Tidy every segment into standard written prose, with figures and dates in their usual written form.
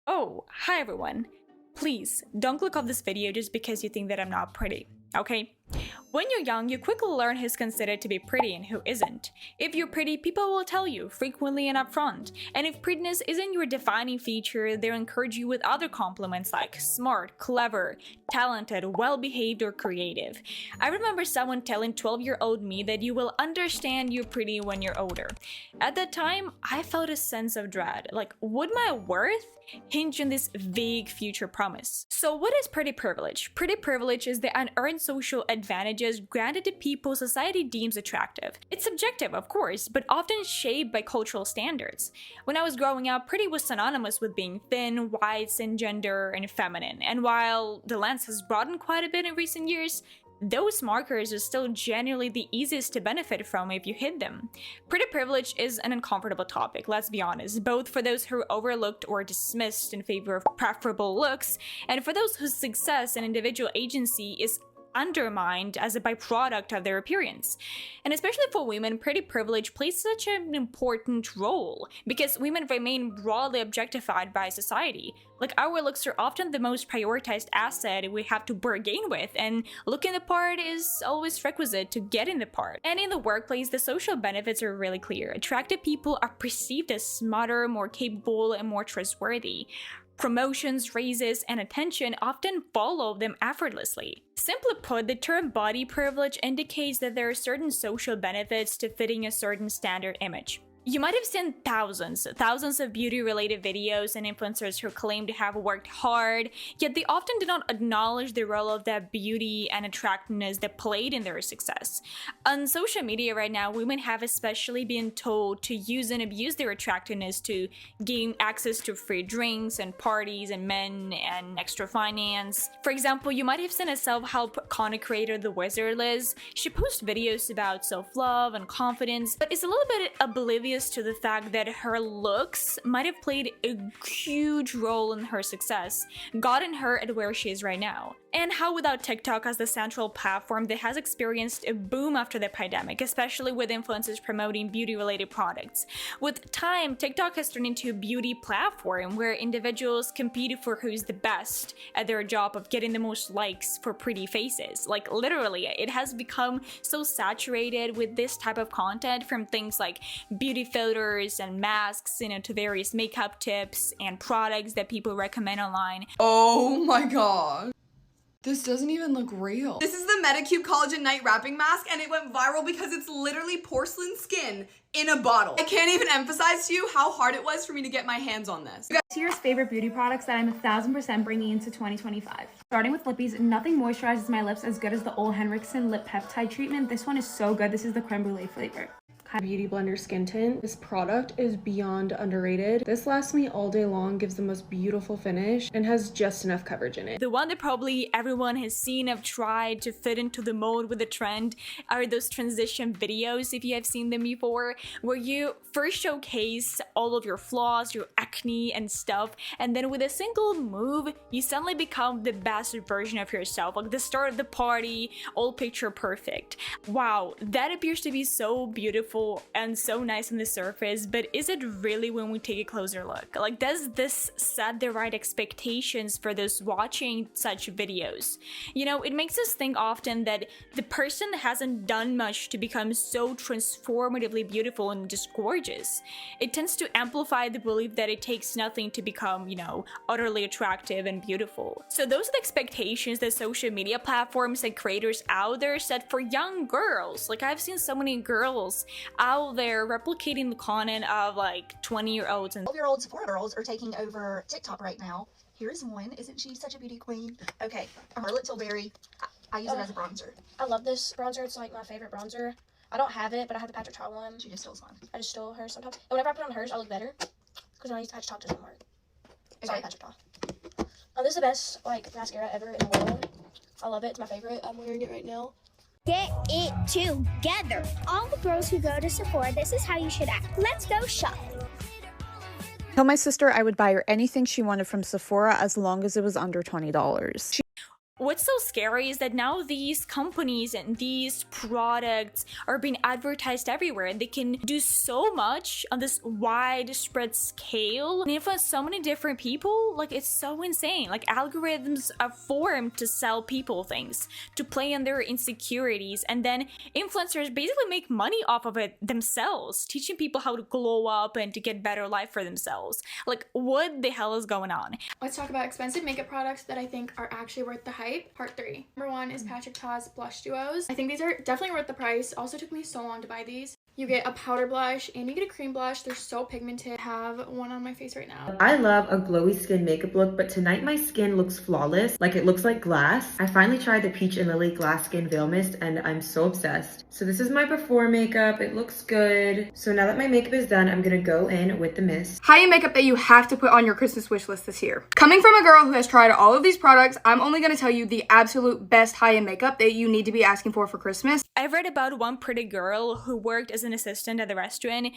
Oh, hi everyone. Please, don't click off this video just because you think that I'm not pretty, okay? When you're young, you quickly learn who's considered to be pretty and who isn't. If you're pretty, people will tell you, frequently and upfront. And if prettiness isn't your defining feature, they'll encourage you with other compliments like smart, clever, talented, well-behaved, or creative. I remember someone telling 12-year-old me that you will understand you're pretty when you're older. At that time, I felt a sense of dread. Like, would my worth hinge on this vague future promise? So what is pretty privilege? Pretty privilege is the unearned social advantages granted to people society deems attractive. It's subjective, of course, but often shaped by cultural standards. When I was growing up, pretty was synonymous with being thin, white, cisgender, and feminine. And while the lens has broadened quite a bit in recent years, those markers are still generally the easiest to benefit from if you hit them. Pretty privilege is an uncomfortable topic, let's be honest, both for those who are overlooked or dismissed in favor of preferable looks, and for those whose success and individual agency is undermined as a byproduct of their appearance. And especially for women, pretty privilege plays such an important role because women remain broadly objectified by society. Like, our looks are often the most prioritized asset we have to bargain with, and looking the part is always requisite to get in the part. And in the workplace, the social benefits are really clear. Attractive people are perceived as smarter, more capable, and more trustworthy. Promotions, raises, and attention often follow them effortlessly. Simply put, the term body privilege indicates that there are certain social benefits to fitting a certain standard image. You might have seen thousands of beauty-related videos and influencers who claim to have worked hard, yet they often do not acknowledge the role of that beauty and attractiveness that played in their success. On social media right now, women have especially been told to use and abuse their attractiveness to gain access to free drinks and parties and men and extra finance. For example, you might have seen a self-help content creator, The Wizard Liz. She posts videos about self-love and confidence, but it's a little bit oblivious to the fact that her looks might have played a huge role in her success, gotten her at where she is right now. And how without TikTok as the central platform that has experienced a boom after the pandemic, especially with influencers promoting beauty-related products. With time, TikTok has turned into a beauty platform where individuals compete for who's the best at their job of getting the most likes for pretty faces. Like, literally, it has become so saturated with this type of content, from things like beauty filters and masks, to various makeup tips and products that people recommend online. Oh my god. This doesn't even look real. This is the Medicube Collagen Night Wrapping Mask, and it went viral because it's literally porcelain skin in a bottle. I can't even emphasize to you how hard it was for me to get my hands on this. Here's favorite beauty products that I'm 1000% bringing into 2025. Starting with lippies, nothing moisturizes my lips as good as the Ole Henriksen Lip Peptide Treatment. This one is so good. This is the creme brulee flavor. Beauty Blender Skin Tint. This product is beyond underrated. This lasts me all day long, gives the most beautiful finish, and has just enough coverage in it. The one that probably everyone has seen, have tried to fit into the mold with the trend, are those transition videos, if you have seen them before, where you first showcase all of your flaws, your acne and stuff, and then with a single move, you suddenly become the best version of yourself, like the start of the party, all picture perfect. Wow, that appears to be so beautiful and so nice on the surface, but is it really when we take a closer look? Like, does this set the right expectations for those watching such videos? It makes us think often that the person hasn't done much to become so transformatively beautiful and just gorgeous. It tends to amplify the belief that it takes nothing to become, utterly attractive and beautiful. So those are the expectations that social media platforms and creators out there set for young girls. Like, I've seen so many girls out there replicating the content of like 20-year-olds and 12-year-old Sephora girls are taking over TikTok right now. Here's one. Isn't she such a beauty queen? Okay, Charlotte Tilbury. I use it as a bronzer. I love this bronzer. It's like my favorite bronzer. I don't have it, but I have the Patrick Ta one. She just steals mine. I just stole hers sometimes. And whenever I put on hers, I look better. Because when I use Patrick Ta, it doesn't work. Sorry, Patrick Ta. This is the best mascara ever in the world. I love it. It's my favorite. I'm wearing it right now. Get it together. All the girls who go to Sephora, this is how you should act. Let's go shopping. Tell my sister I would buy her anything she wanted from Sephora as long as it was under $20. what's so scary is that now these companies and these products are being advertised everywhere, and they can do so much on this widespread scale and influence so many different people. Like, it's so insane. Like, algorithms are formed to sell people things, to play on their insecurities, and then influencers basically make money off of it themselves, teaching people how to glow up and to get better life for themselves. Like, what the hell is going on? Let's talk about expensive makeup products that I think are actually worth the hype. Part 3. Number 1 is Patrick Ta's blush duos. I think these are definitely worth the price. Also took me so long to buy these. You get a powder blush and you get a cream blush. They're so pigmented. I have one on my face right now. I love a glowy skin makeup look, but tonight my skin looks flawless. Like, it looks like glass. I finally tried the Peach and Lily Glass Skin Veil Mist and I'm so obsessed. So this is my before makeup. It looks good. So now that my makeup is done, I'm gonna go in with the mist. High-end makeup that you have to put on your Christmas wish list this year. Coming from a girl who has tried all of these products, I'm only gonna tell you the absolute best high-end makeup that you need to be asking for Christmas. I've read about one pretty girl who worked as an assistant at the restaurant,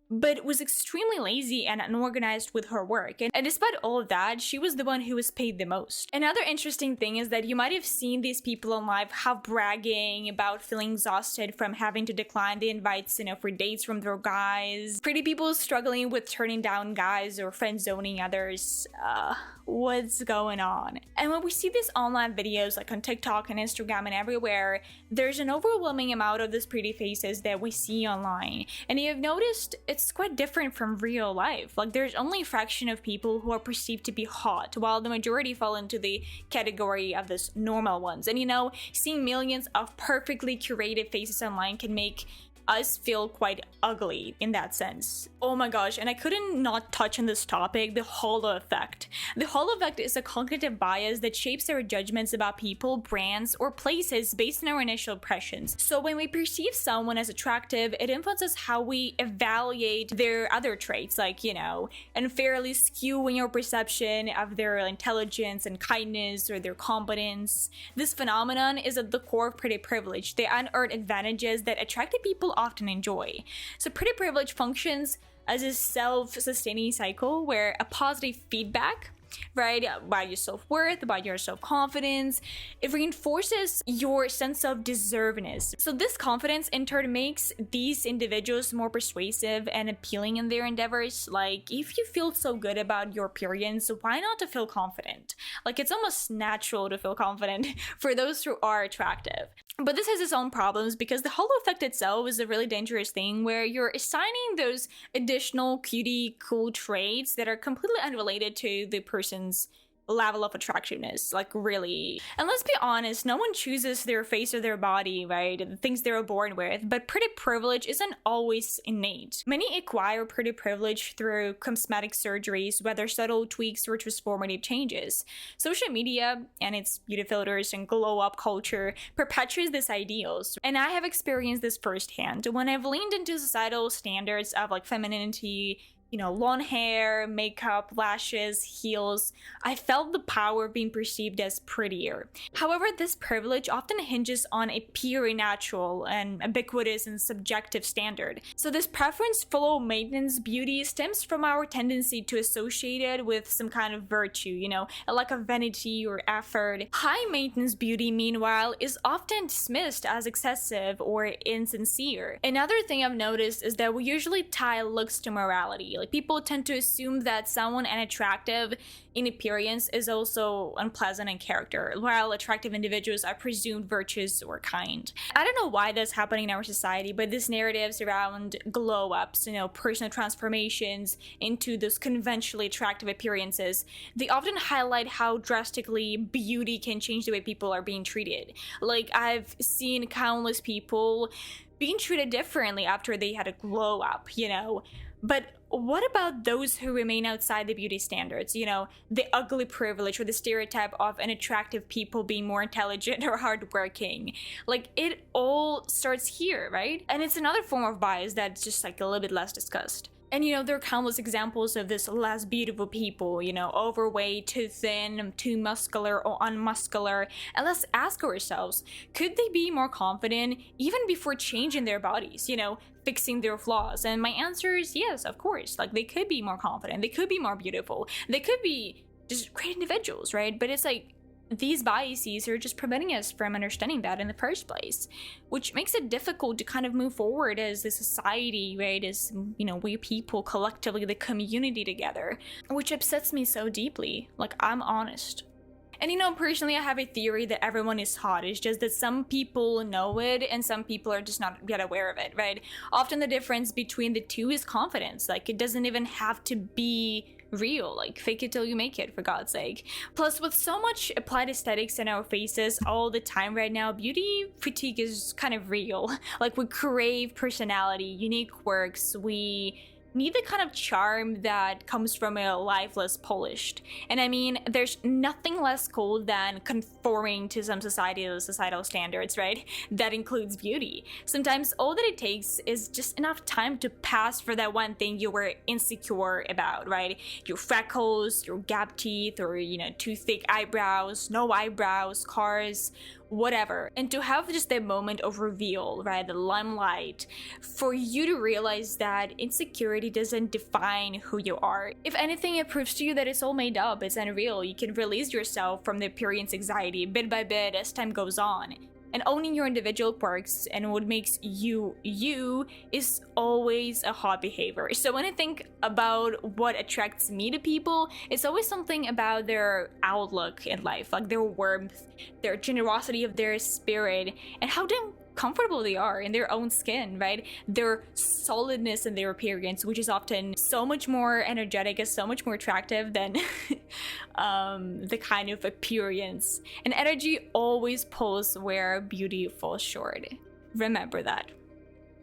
but was extremely lazy and unorganized with her work. And despite all of that, she was the one who was paid the most. Another interesting thing is that you might have seen these people on live have bragging about feeling exhausted from having to decline the invites, for dates from their guys. Pretty people struggling with turning down guys or friend zoning others. What's going on? And when we see these online videos like on TikTok and Instagram and everywhere, there's an overwhelming amount of these pretty faces that we see online. And you've noticed it's quite different from real life. Like, there's only a fraction of people who are perceived to be hot, while the majority fall into the category of this normal ones. And seeing millions of perfectly curated faces online can make us feel quite ugly in that sense. Oh my gosh, and I couldn't not touch on this topic, the halo effect. The halo effect is a cognitive bias that shapes our judgments about people, brands, or places based on our initial impressions. So when we perceive someone as attractive, it influences how we evaluate their other traits, like, unfairly skewing your perception of their intelligence and kindness or their competence. This phenomenon is at the core of pretty privilege, the unearned advantages that attractive people often enjoy. So pretty privilege functions as a self-sustaining cycle where a positive feedback, right, about your self-worth, about your self-confidence, it reinforces your sense of deservedness. So this confidence in turn makes these individuals more persuasive and appealing in their endeavors. Like, if you feel so good about your appearance, why not to feel confident? Like, it's almost natural to feel confident for those who are attractive. But this has its own problems because the halo effect itself is a really dangerous thing where you're assigning those additional cutie cool traits that are completely unrelated to the person's level of attractiveness, like, really. And let's be honest, no one chooses their face or their body, right? The things they were born with, but pretty privilege isn't always innate. Many acquire pretty privilege through cosmetic surgeries, whether subtle tweaks or transformative changes. Social media and its beauty filters and glow up culture perpetuates these ideals. And I have experienced this firsthand when I've leaned into societal standards of like femininity, long hair, makeup, lashes, heels. I felt the power of being perceived as prettier. However, this privilege often hinges on a purely natural and ubiquitous and subjective standard. So this preference for low maintenance beauty stems from our tendency to associate it with some kind of virtue, a lack of vanity or effort. High maintenance beauty, meanwhile, is often dismissed as excessive or insincere. Another thing I've noticed is that we usually tie looks to morality. Like, people tend to assume that someone unattractive in appearance is also unpleasant in character, while attractive individuals are presumed virtuous or kind. I don't know why that's happening in our society, but these narratives around glow-ups, personal transformations into those conventionally attractive appearances, they often highlight how drastically beauty can change the way people are being treated. Like, I've seen countless people being treated differently after they had a glow-up, But what about those who remain outside the beauty standards? The ugly privilege or the stereotype of unattractive people being more intelligent or hardworking. Like, it all starts here, right? And it's another form of bias that's just like a little bit less discussed. And there are countless examples of this less beautiful people, overweight, too thin, too muscular or unmuscular. And let's ask ourselves, could they be more confident even before changing their bodies, fixing their flaws? And my answer is yes, of course. Like, they could be more confident, they could be more beautiful, they could be just great individuals, right? But it's like, these biases are just preventing us from understanding that in the first place, which makes it difficult to kind of move forward as a society, right? As, you know, we people collectively, the community together, which upsets me so deeply. Like, I'm honest. And you know, personally, I have a theory that everyone is hot. It's just that some people know it and some people are just not yet aware of it, right? Often the difference between the two is confidence. Like, it doesn't even have to be real. Like, fake it till you make it, for God's sake. Plus, with so much applied aesthetics in our faces all the time right now, beauty fatigue is kind of real. Like, we crave personality, unique quirks, we need the kind of charm that comes from a life less polished. And I mean, there's nothing less cool than conforming to some societal standards, right? That includes beauty. Sometimes all that it takes is just enough time to pass for that one thing you were insecure about, right? Your freckles, your gap teeth, or, you know, too thick eyebrows, no eyebrows, scars, whatever. And to have just that moment of reveal, right, the limelight, for you to realize that insecurity doesn't define who you are. If anything, it proves to you that it's all made up, it's unreal. You can release yourself from the appearance anxiety bit by bit as time goes on. And owning your individual quirks and what makes you is always a hot behavior. So when I think about what attracts me to people, it's always something about their outlook in life, like their warmth, their generosity of their spirit, and how damn comfortable they are in their own skin, right? Their solidness in their appearance, which is often so much more energetic, is so much more attractive than the kind of appearance. And energy always pulls where beauty falls short. Remember that.